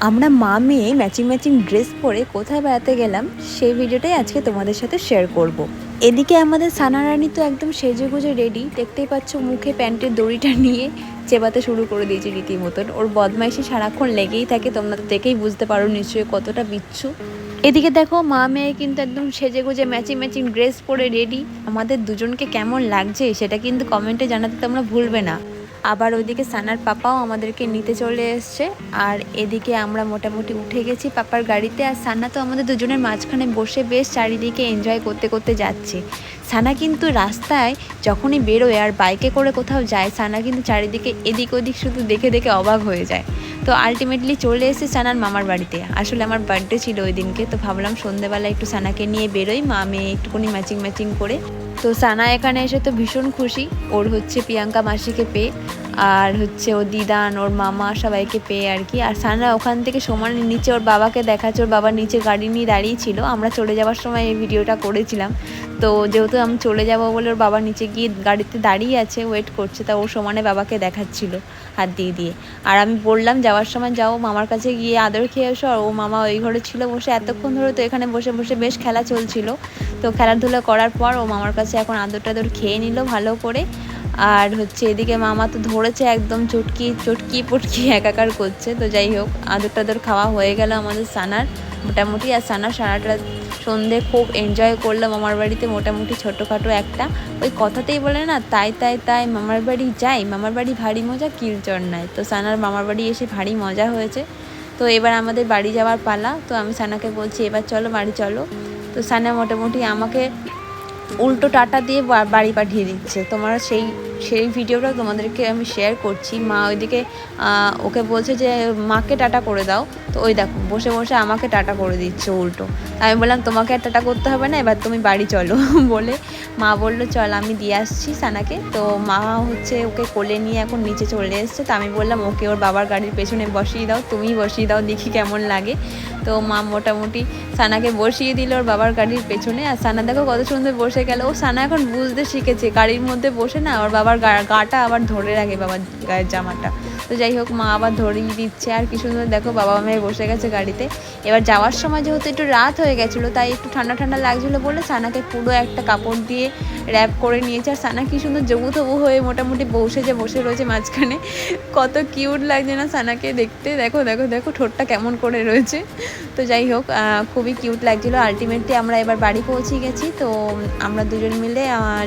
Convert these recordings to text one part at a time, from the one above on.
আমরা মা মেয়ে ম্যাচিং ম্যাচিং ড্রেস পরে কোথায় বেড়াতে গেলাম সেই ভিডিওটাই আজকে তোমাদের সাথে শেয়ার করব। এদিকে আমাদের সানা রানী তো একদম সেজে গুজে রেডি, দেখতেই পাচ্ছ মুখে প্যান্টের দড়িটা নিয়ে চেবাতে শুরু করে দিয়েছে রীতিমতন। ওর বদমাইশি সারাক্ষণ লেগেই থাকে, তোমরা তো দেখেই বুঝতে পারো নিশ্চয়ই কতটা বিচ্ছু। এদিকে দেখো মা মেয়ে কিন্তু একদম সেজে গুজে ম্যাচিং ম্যাচিং ড্রেস পরে রেডি। আমাদের দুজনকে কেমন লাগছে সেটা কিন্তু কমেন্টে জানাতে তোমরা ভুলবে না। আবার ওইদিকে সানার পাপাও আমাদেরকে নিতে চলে এসছে, আর এদিকে আমরা মোটামুটি উঠে গেছি পাপার গাড়িতে। আর সানা তো আমাদের দুজনের মাঝখানে বসে বেশ চারিদিকে এনজয় করতে করতে যাচ্ছে। সানা কিন্তু রাস্তায় যখনই বেরোয় আর বাইকে করে কোথাও যায়, সানা কিন্তু চারিদিকে এদিক ওদিক শুধু দেখে দেখে অবাক হয়ে যায়। তো আলটিমেটলি চলে এসেছে সানার মামার বাড়িতে। আসলে আমার বার্থডে ছিল ওই দিনকে, তো ভাবলাম সন্ধ্যেবেলা একটু সানাকে নিয়ে বেরোই, মা মেয়ে একটুখানি ম্যাচিং ম্যাচিং করে। তো সানা এখানে এসে তো ভীষণ খুশি, ওর হচ্ছে প্রিয়াঙ্কা মাসিকে পেয়ে, আর হচ্ছে ওর দিদান ওর মামা সবাইকে পেয়ে আর কি। আর সানা ওখান থেকে সমানে নিচে ওর বাবাকে দেখাচ্ছে, ওর বাবা নিচে গাড়ি নিয়ে দাঁড়িয়ে ছিল। আমরা চলে যাওয়ার সময় এই ভিডিওটা করেছিলাম। তো যেহেতু আমি চলে যাবো বলে ওর বাবা নিচে গিয়ে গাড়িতে দাঁড়িয়ে আছে, ওয়েট করছে, তা ওর সমানে বাবাকে দেখাচ্ছিল হাত দিয়ে দিয়ে। আর আমি বললাম যাওয়ার সময় যাও মামার কাছে গিয়ে আদর খেয়ে এসো। আর ও মামা ওই ঘরে ছিল বসে এতক্ষণ ধরে, তো এখানে বসে বসে বেশ খেলা চলছিল। তো খেলাধুলা করার পর ও মামার কাছে এখন আদর টাদর খেয়ে নিল ভালো করে। আর হচ্ছে এদিকে মামা তো ধরেছে একদম চটকি চটকি পটকি একাকার করছে। তো যাই হোক, আদর টাদর খাওয়া হয়ে গেল আমাদের সানার মোটামুটি। আর সানার সারাটা সন্ধে খুব এনজয় করলাম মামার বাড়িতে, মোটামুটি ছোটোখাটো একটা ওই কথাতেই বলে না, তাই তাই তাই মামার বাড়ি যাই, মামার বাড়ি ভারী মজা কিলচর নাই। তো সানার মামার বাড়ি এসে ভারী মজা হয়েছে। তো এবার আমাদের বাড়ি যাওয়ার পালা। তো আমি সানাকে বলছি এবার চলো বাড়ি চলো। তো সানা মোটামুটি আমাকে উল্টো টাটা দিয়ে বাড়ি পাঠিয়ে দিচ্ছে। তোমরা সেই সেই ভিডিওটা তোমাদেরকে আমি শেয়ার করছি। মা ওইদিকে ওকে বলছে যে মাকে টাটা করে দাও, তো ওই দেখো বসে বসে আমাকে টাটা করে দিচ্ছে উল্টো। আমি বললাম তোমাকে আর টাটা করতে হবে না, এবার তুমি বাড়ি চলো বলে মা বললো চল আমি দিয়ে আসছি সানাকে। তো মা হচ্ছে ওকে কোলে নিয়ে এখন নিচে চলে এসছে। তো আমি বললাম ওকে ওর বাবার গাড়ির পেছনে বসিয়ে দাও, তুমি বসিয়ে দাও দেখি কেমন লাগে। তো মা মোটামুটি সানাকে বসিয়ে দিল ওর বাবার গাড়ির পেছনে। আর সানা দেখো কত সুন্দর বসে গেল। ও সানা এখন বুঝতে শিখেছে, গাড়ির মধ্যে বসে না ওর বাবার গাটা আবার ধরে রাখে, বাবার গায়ের জামাটা। তো যাই হোক মা আবার ধরিয়ে দিচ্ছে। আর কি সুন্দর দেখো বাবা মেয়ে বসে গেছে গাড়িতে। এবার যাওয়ার সময় যেহেতু একটু রাত হয়ে গেছিলো, তাই একটু ঠান্ডা ঠান্ডা লাগছিলো বলে সানাকে পুরো একটা কাপড় দিয়ে র্যাপ করে নিয়েছে। আর সানা কি সুন্দর জবু তবু হয়ে মোটামুটি বসে রয়েছে মাঝখানে। কত কিউট লাগছে না সানাকে দেখতে, দেখো দেখো দেখো ঠোঁটটা কেমন করে রয়েছে। তো যাই হোক খুবই কিউট লাগছিলো। আলটিমেটলি আমরা এবার বাড়ি পৌঁছে গেছি। তো আমরা দুজন মিলে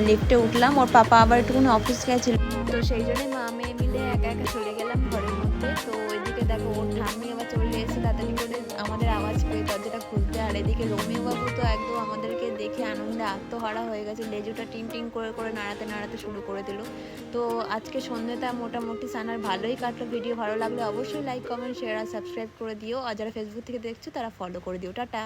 লিফটে উঠলাম, ওর পাপা আবার একটুখানি অফিস গেছিলো, তো সেই জন্যই মা মেয়ে মিলে একা একা চলে গেলাম ঘরের মধ্যে। তো ওইদিকে দেখো ওর ঠাম্মি আবার চলে এসে তাড়াতাড়ি করে আমাদের আওয়াজ পেয়ে দরজাটা খুলতে। আর এদিকে রোমিও বাবু তো একদম আমাদেরকে দেখে আনন্দে আত্মহারা হয়ে গেছে, লেজুটা টিং টিং করে করে নাড়াতে নাড়াতে শুরু করে দিল। তো আজকে সন্ধ্যেটা মোটামুটি সানার ভালোই কাটলো। ভিডিও ভালো লাগলে অবশ্যই লাইক কমেন্ট শেয়ার আর সাবস্ক্রাইব করে দিও। আর যারা ফেসবুক থেকে দেখছো তারা ফলো করে দিও। টাটা।